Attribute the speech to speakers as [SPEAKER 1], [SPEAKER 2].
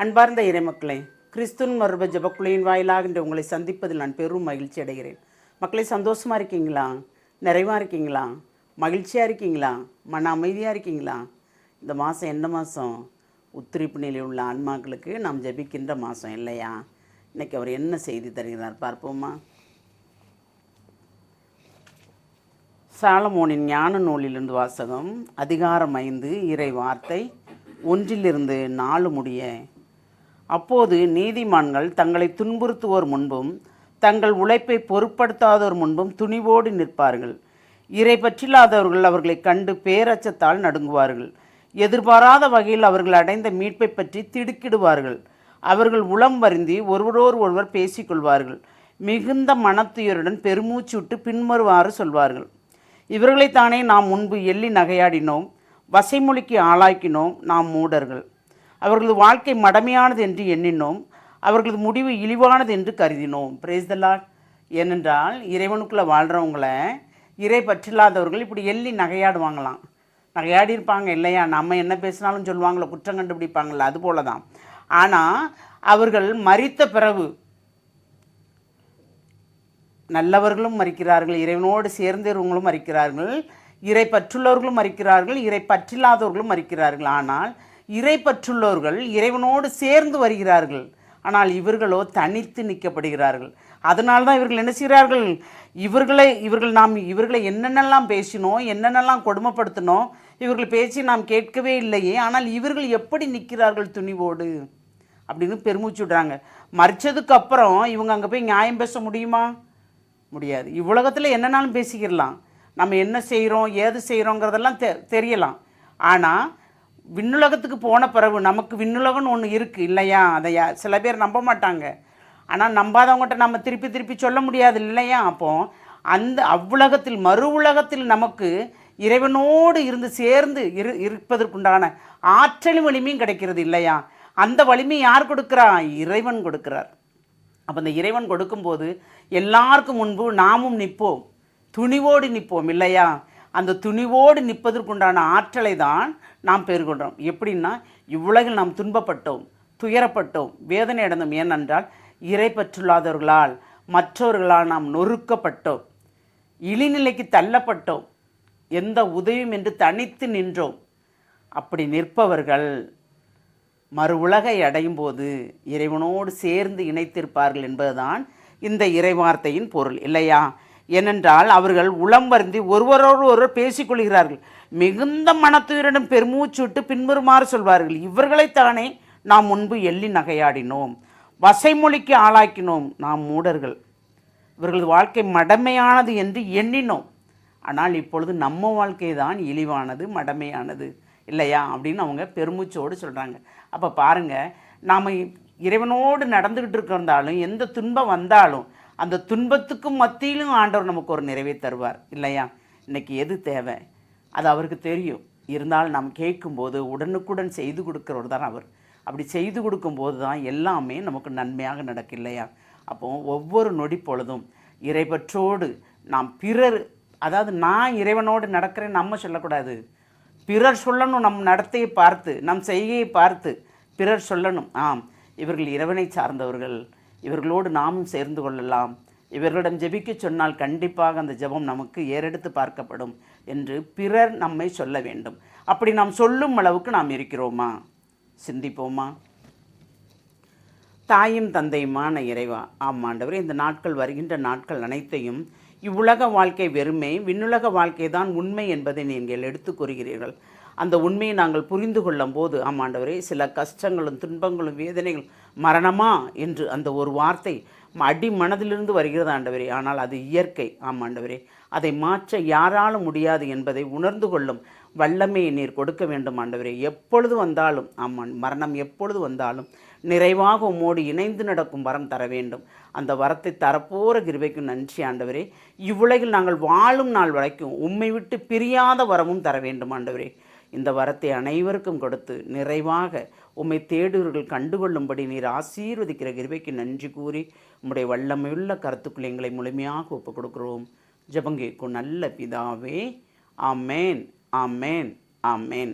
[SPEAKER 1] அன்பார்ந்த இறைமக்களே, கிறிஸ்துவின் மறுப ஜெபக்குழியின் வாயிலாக இன்று உங்களை சந்திப்பதில் நான் பெரும் மகிழ்ச்சி அடைகிறேன். மக்களை சந்தோஷமாக இருக்கீங்களா? நிறைவாக இருக்கீங்களா? மகிழ்ச்சியாக இருக்கீங்களா? மன அமைதியாக இருக்கீங்களா? இந்த மாதம் என்ன மாதம்? உத்திரிப்பு நிலையில் உள்ள ஆன்மாக்களுக்கு நாம் ஜெபிக்கின்ற மாதம் இல்லையா? இன்றைக்கி அவர் என்ன செய்தி தருகிறார் பார்ப்போமா? சாலமோனின் ஞான நூலிலிருந்து வாசகம், அதிகாரம் 5, இறை வார்த்தை 1 4 முடிய. அப்போது நீதிமான்கள் தங்களை துன்புறுத்துவோர் முன்பும் தங்கள் உழைப்பை பொருட்படுத்தாதோர் முன்பும் துணிவோடு நிற்பார்கள். இறை பற்றில்லாதவர்கள் அவர்களை கண்டு பேரச்சத்தால் நடுங்குவார்கள். எதிர்பாராத வகையில் அவர்கள் அடைந்த மீட்பை பற்றி திடுக்கிடுவார்கள். அவர்கள் உளம் வருந்தி ஒருவரோடு ஒருவர் பேசிக்கொள்வார்கள். மிகுந்த மனத்துயருடன் பெருமூச்சு விட்டு பின்வருவாறு சொல்வார்கள். இவர்களைத்தானே நாம் முன்பு எள்ளி நகையாடினோம், வசைமொழிக்கு ஆளாக்கினோம். நாம் மூடர்கள். அவர்களது வாழ்க்கை மடமையானது என்று எண்ணினோம், அவர்களது முடிவு இழிவானது என்று கருதினோம். Praise the Lord. ஏனென்றால் இறைவனுக்குள்ளே வாழ்கிறவங்கள இறை பற்றில்லாதவர்கள் இப்படி எள்ளி நகையாடுவாங்களாம். நகையாடி இருப்பாங்க இல்லையா? நம்ம என்ன பேசினாலும் சொல்லுவாங்களோ, குற்றம் கண்டுபிடிப்பாங்கள, அது போல தான். ஆனால் அவர்கள் மரித்த பிறகு நல்லவர்களும் மறிக்கிறார்கள், இறைவனோடு சேர்ந்தவர்களும் மறிக்கிறார்கள், இறை பற்றுள்ளவர்களும் மறிக்கிறார்கள், இறை பற்றில்லாதவர்களும் மறிக்கிறார்கள். ஆனால் இறை பற்றுள்ளவர்கள் இறைவனோடு சேர்ந்து வருகிறார்கள். ஆனால் இவர்களோ தனித்து நிற்கப்படுகிறார்கள். அதனால்தான் இவர்கள் என்ன செய்கிறார்கள்? இவர்களை என்னென்னலாம் பேசினோம், என்னென்னலாம் கொடுமைப்படுத்தினோம், இவர்கள் பேசி நாம் கேட்கவே இல்லையே. ஆனால் இவர்கள் எப்படி நிற்கிறார்கள் துணிவோடு அப்படின்னு பெருமூச்சு விடுறாங்க. மறிச்சதுக்கு அப்புறம் இவங்க அங்கே போய் நியாயம் பேச முடியுமா? முடியாது. இவ்வுலகத்தில் என்னன்னாலும் பேசிக்கிடலாம், நம்ம என்ன செய்கிறோம் ஏது செய்கிறோங்கிறதெல்லாம் தெரியலாம். ஆனால் விண்ணுலகத்துக்கு போன பிறகு நமக்கு விண்ணுலகம்னு ஒன்று இருக்குது இல்லையா? அதை சில பேர் நம்ப மாட்டாங்க. ஆனால் நம்பாதவங்ககிட்ட நம்ம திருப்பி சொல்ல முடியாது இல்லையா? அப்போது அந்த அவ்வுலகத்தில் மறு உலகத்தில் நமக்கு இறைவனோடு இருந்து சேர்ந்து இருப்பதற்குண்டான ஆற்றலும் வலிமையும் கிடைக்கிறது இல்லையா? அந்த வலிமை யார் கொடுக்குறா? இறைவன் கொடுக்கிறார். அப்போ அந்த இறைவன் கொடுக்கும்போது எல்லாருக்கும் முன்பு நாமும் நிற்போம், துணிவோடு நிற்போம் இல்லையா? அந்த துணிவோடு நிற்பதற்குண்டான ஆற்றலை தான் நாம் பெறுகின்றோம். எப்படின்னா, இவ்வுலகில் நாம் துன்பப்பட்டோம், துயரப்பட்டோம், வேதனை அடைந்தோம். ஏனென்றால் இறை பற்றுள்ளாதவர்களால் மற்றவர்களால் நாம் நொறுக்கப்பட்டோம், இழிநிலைக்கு தள்ளப்பட்டோம், எந்த உதவியும் என்று தனித்து நின்றோம். அப்படி நிற்பவர்கள் மறு உலகை அடையும் போது இறைவனோடு சேர்ந்து இணைத்திருப்பார்கள் என்பதுதான் இந்த இறைவார்த்தையின் பொருள் இல்லையா? ஏனென்றால் அவர்கள் உளம் வருந்தி ஒருவரோடு ஒருவர் பேசிக்கொள்கிறார்கள். மிகுந்த மனத்துயருடன் பெருமூச்சு விட்டு பின்வருமாறு சொல்வார்கள். இவர்களைத்தானே நாம் முன்பு எள்ளி நகையாடினோம், வசைமொழிக்கு ஆளாக்கினோம். நாம் மூடர்கள். இவர்களது வாழ்க்கை மடமையானது என்று எண்ணினோம். ஆனால் இப்பொழுது நம்ம வாழ்க்கை தான் இழிவானது, மடமையானது இல்லையா அப்படின்னு அவங்க பெருமூச்சோடு சொல்கிறாங்க. அப்போ பாருங்கள், நாம் இறைவனோடு நடந்துக்கிட்டு இருக்கிறதாலும் எந்த துன்பம் வந்தாலும் அந்த துன்பத்துக்கும் மத்தியிலும் ஆண்டவர் நமக்கு ஒரு நிறைவை தருவார் இல்லையா? இன்றைக்கி எது தேவை அது அவருக்கு தெரியும். இருந்தாலும் நாம் கேட்கும்போது உடனுக்குடன் செய்து கொடுக்குறவர் தான் அவர். அப்படி செய்து கொடுக்கும்போது தான் எல்லாமே நமக்கு நன்மையாக நடக்கும் இல்லையா? அப்போது ஒவ்வொரு நொடி பொழுதும் இறைபற்றோடு நாம் பிறர், அதாவது நான் இறைவனோடு நடக்கிறேன்னு நம்ம சொல்லக்கூடாது, பிறர் சொல்லணும். நம் நடத்தையை பார்த்து, நம் செய்கையை பார்த்து பிறர் சொல்லணும், ஆம் இவர்கள் இறைவனை சார்ந்தவர்கள், இவர்களோடு நாமும் சேர்ந்து கொள்ளலாம், இவர்களிடம் ஜெபிக்க சொன்னால் கண்டிப்பாக அந்த ஜெபம் நமக்கு ஏறெடுத்து பார்க்கப்படும் என்று பிறர் நம்மை சொல்ல வேண்டும். அப்படி நாம் சொல்லும் அளவுக்கு நாம் இருக்கிறோமா? சிந்திப்போமா? தாயும் தந்தையுமான இறைவா, ஆமாண்டவரே, இந்த நாட்கள் வருகின்ற நாட்கள் அனைத்தையும் இவ்வுலக வாழ்க்கை வெறுமை, விண்ணுலக வாழ்க்கை தான் உண்மை என்பதை நீங்கள் எடுத்து கூறுகிறீர்கள். அந்த உண்மையை நாங்கள் புரிந்து கொள்ளும் போது ஆமாண்டவரே, சில கஷ்டங்களும் துன்பங்களும் வேதனைகளும் மரணமா என்று அந்த ஒரு வார்த்தை அடி மனதிலிருந்து வருகிறது ஆண்டவரே. ஆனால் அது இயற்கை. ஆமாண்டவரே, அதை மாற்ற யாராலும் முடியாது என்பதை உணர்ந்து கொள்ளும் வல்லமையை நீர் கொடுக்க வேண்டும் ஆண்டவரே. எப்பொழுது வந்தாலும் ஆமாம், மரணம் எப்பொழுது வந்தாலும் நிறைவாக உம்மோடு இணைந்து நடக்கும் வரம் தர வேண்டும். அந்த வரத்தை தரப்போகிற கிருபைக்கும் நன்றி ஆண்டவரே. இவ்வுலகில் நாங்கள் வாழும் நாள் வரைக்கும் உம்மை விட்டு பிரியாத வரமும் தர வேண்டும் ஆண்டவரே. இந்த வரத்தை அனைவருக்கும் கொடுத்து நிறைவாக உம்மை தேடுவர்கள் கண்டுகொள்ளும்படி நீர் ஆசீர்வதிக்கிற கிருபைக்கு நன்றி கூறி உம்முடைய வல்லமையுள்ள கருத்துக்களை எங்களை முழுமையாக ஒப்புக் கொடுக்கிறோம். ஜெபம் கேட்கும் நல்ல பிதாவே. ஆமேன், ஆமேன், ஆமேன்.